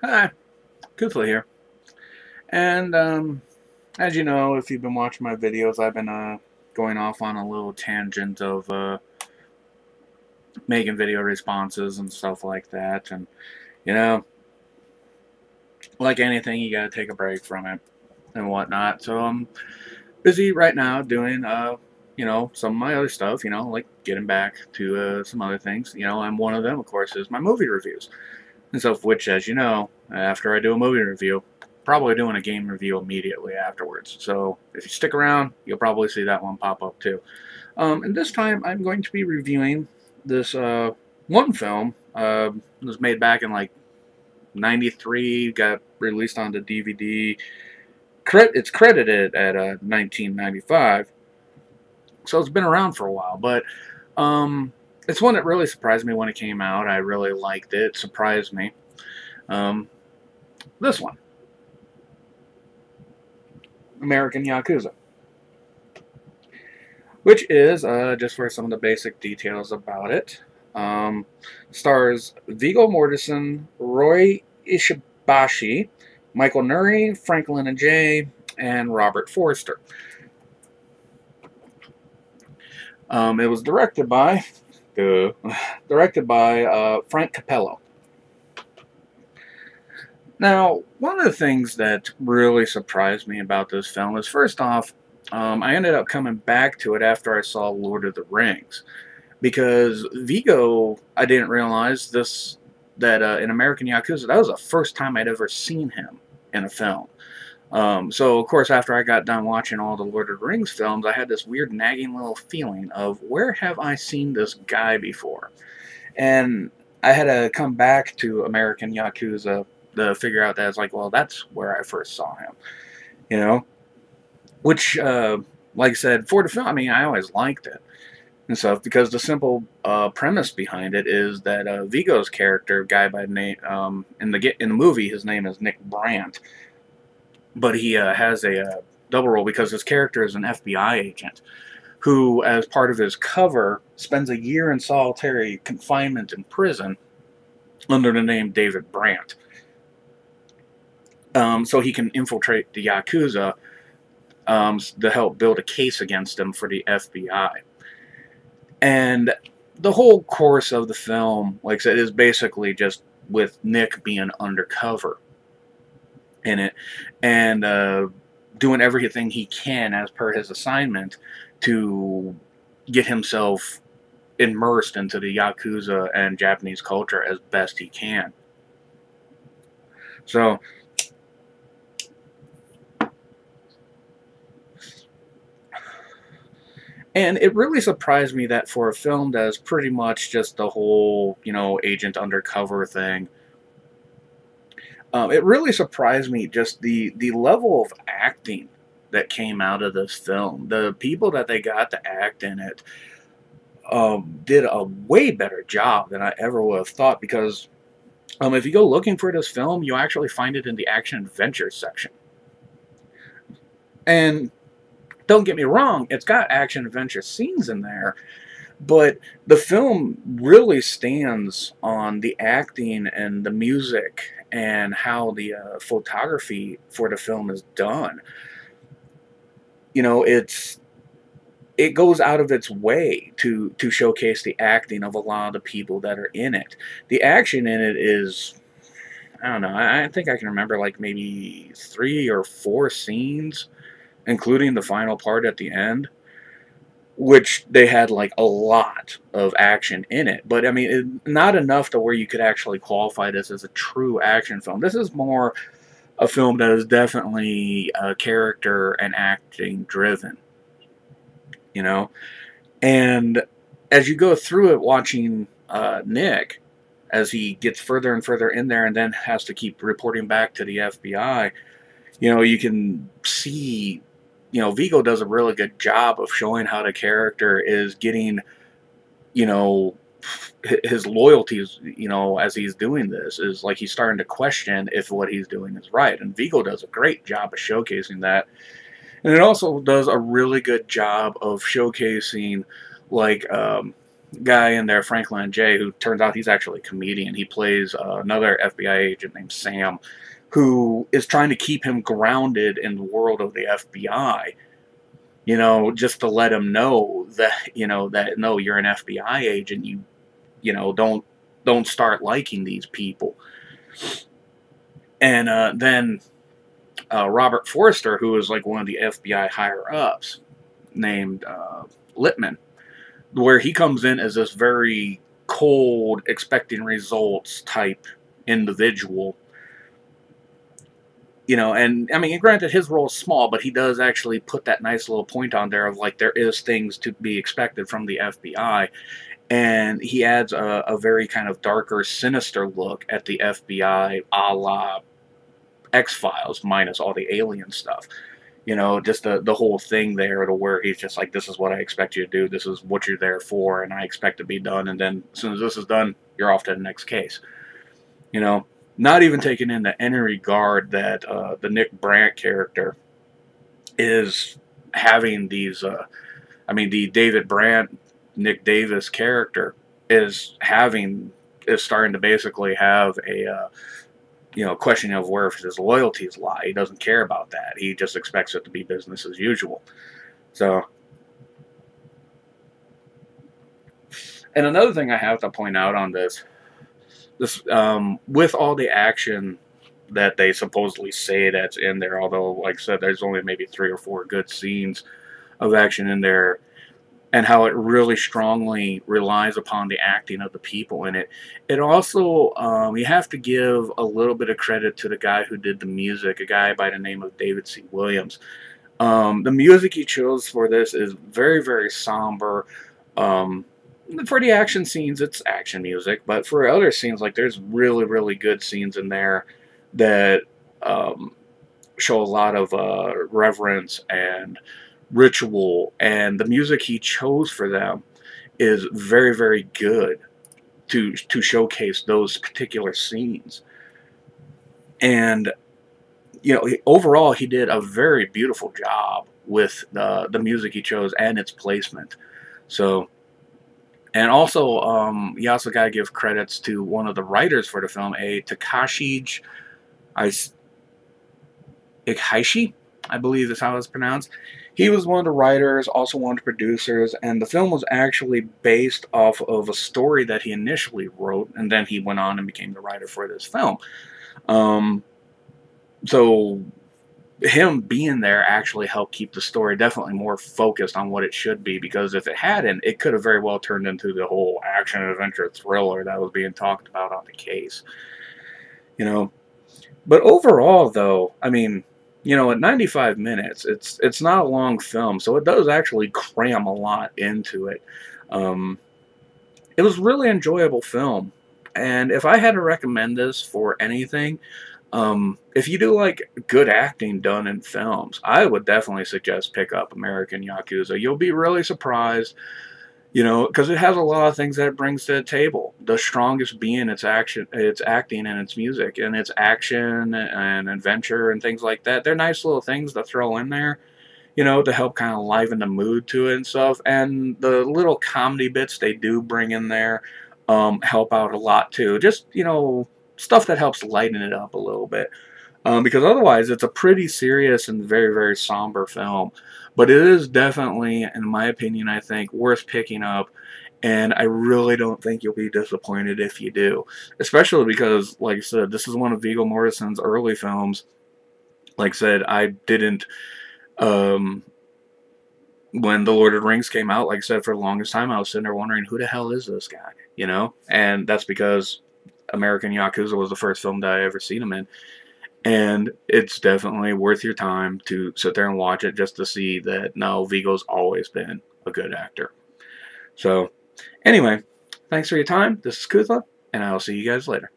Hi, Koothla here. And as you know, if you've been watching my videos, I've been going off on a little tangent of making video responses and stuff like that. And you know, like anything, you gotta take a break from it and whatnot. So I'm busy right now doing some of my other stuff. Like getting back to some other things. And one of them, of course, is my movie reviews. And so, which, as you know, after I do a movie review, probably doing a game review immediately afterwards. So if you stick around, you'll probably see that one pop up too. And this time, I'm going to be reviewing this one film. It was made back in like '93, got released on the DVD. It's credited at 1995, so it's been around for a while. But it's one that really surprised me when it came out. I really liked it. It surprised me. Um, this one, American Yakuza, which is, just for some of the basic details about it, um, stars Viggo Mortensen, Roy Ishibashi, Michael Nuri, Franklin and Jay, and Robert Forster. It was directed by, Frank Capello. Now, one of the things that really surprised me about this film is, first off, I ended up coming back to it after I saw Lord of the Rings, because Vigo, I didn't realize this that in American Yakuza, that was the first time I'd ever seen him in a film. So, of course, after I got done watching all the Lord of the Rings films, I had this weird nagging little feeling of, where have I seen this guy before? And I had to come back to American Yakuza to figure out that it's like, well, that's where I first saw him, you know? Which, like I said, for the film, I mean, I always liked it and stuff, because the simple premise behind it is that Vigo's character, guy by name, in the movie, his name is Nick Brandt, but he has a double role because his character is an FBI agent who, as part of his cover, spends a year in solitary confinement in prison under the name David Brandt. So he can infiltrate the Yakuza to help build a case against him for the FBI. And the whole course of the film, like I said, is basically just with Nick being undercover in it and doing everything he can as per his assignment to get himself immersed into the Yakuza and Japanese culture as best he can. So, and it really surprised me that for a film that is pretty much just the whole, agent undercover thing, it really surprised me just the level of acting that came out of this film. The people that they got to act in it did a way better job than I ever would have thought, because if you go looking for this film, you actually find it in the action adventure section. And don't get me wrong, it's got action adventure scenes in there, but the film really stands on the acting and the music and how the photography for the film is done. It goes out of its way to showcase the acting of a lot of the people that are in it. The action in it is, I don't know, I think I can remember like maybe 3 or 4 scenes, including the final part at the end, which they had like a lot of action in it. But I mean, not enough to where you could actually qualify this as a true action film. This is more a film that is definitely character and acting driven, you know? And as you go through it, watching Nick, as he gets further and further in there and then has to keep reporting back to the FBI, you can see, Vigo does a really good job of showing how the character is getting, you know, his loyalties, as he's doing this, is like he's starting to question if what he's doing is right. And Vigo does a great job of showcasing that. And it also does a really good job of showcasing, like, guy in there, Franklin J, who turns out he's actually a comedian. He plays another FBI agent named Sam, who is trying to keep him grounded in the world of the FBI. Just to let him know that that no, you're an FBI agent. Don't start liking these people. And then Robert Forster, who is like one of the FBI higher ups, named Littman, where he comes in as this very cold, expecting results type individual. And I mean, granted, his role is small, but he does actually put that nice little point on there of like there is things to be expected from the FBI, and he adds a very kind of darker, sinister look at the FBI, a la X-Files, minus all the alien stuff. Just the whole thing there to where he's just like, this is what I expect you to do, this is what you're there for, and I expect to be done, and then as soon as this is done, you're off to the next case. Not even taking into any regard that the Nick Brandt character is having these, the David Brandt, Nick Davis character is starting to basically have a, question of where his loyalties lie. He doesn't care about that. He just expects it to be business as usual. So, and another thing I have to point out on this, with all the action that they supposedly say that's in there, although, like I said, there's only maybe 3 or 4 good scenes of action in there, and how it really strongly relies upon the acting of the people in it. It also, you have to give a little bit of credit to the guy who did the music, a guy by the name of David C. Williams. The music he chose for this is very, very somber. For the action scenes, it's action music, but for other scenes, like, there's really, really good scenes in there that show a lot of reverence and ritual, and the music he chose for them is very, very good to showcase those particular scenes. And overall, he did a very beautiful job with the music he chose and its placement. So. And also, you also got to give credits to one of the writers for the film, a Takashi Ikaishi, I believe is how it's pronounced. He was one of the writers, also one of the producers, and the film was actually based off of a story that he initially wrote, and then he went on and became the writer for this film. So him being there actually helped keep the story definitely more focused on what it should be, because if it hadn't, it could have very well turned into the whole action adventure thriller that was being talked about on the case. But overall, though, I mean, at 95 minutes, it's not a long film, so it does actually cram a lot into it. It was a really enjoyable film, and if I had to recommend this for anything, if you do like good acting done in films, I would definitely suggest pick up American Yakuza. You'll be really surprised, because it has a lot of things that it brings to the table. The strongest being its action, its acting, and its music, and its action and adventure and things like that. They're nice little things to throw in there, to help kind of liven the mood to it and stuff. And the little comedy bits they do bring in there help out a lot too. Just, stuff that helps lighten it up a little bit. Because otherwise, it's a pretty serious and very, very somber film. But it is definitely, in my opinion, I think, worth picking up. And I really don't think you'll be disappointed if you do. Especially because, like I said, this is one of Viggo Mortensen's early films. Like I said, I didn't... when The Lord of the Rings came out, like I said, for the longest time, I was sitting there wondering, who the hell is this guy? And that's because American Yakuza was the first film that I ever seen him in. And it's definitely worth your time to sit there and watch it just to see that, no, Viggo's always been a good actor. So, anyway, thanks for your time. This is Kuzla, and I will see you guys later.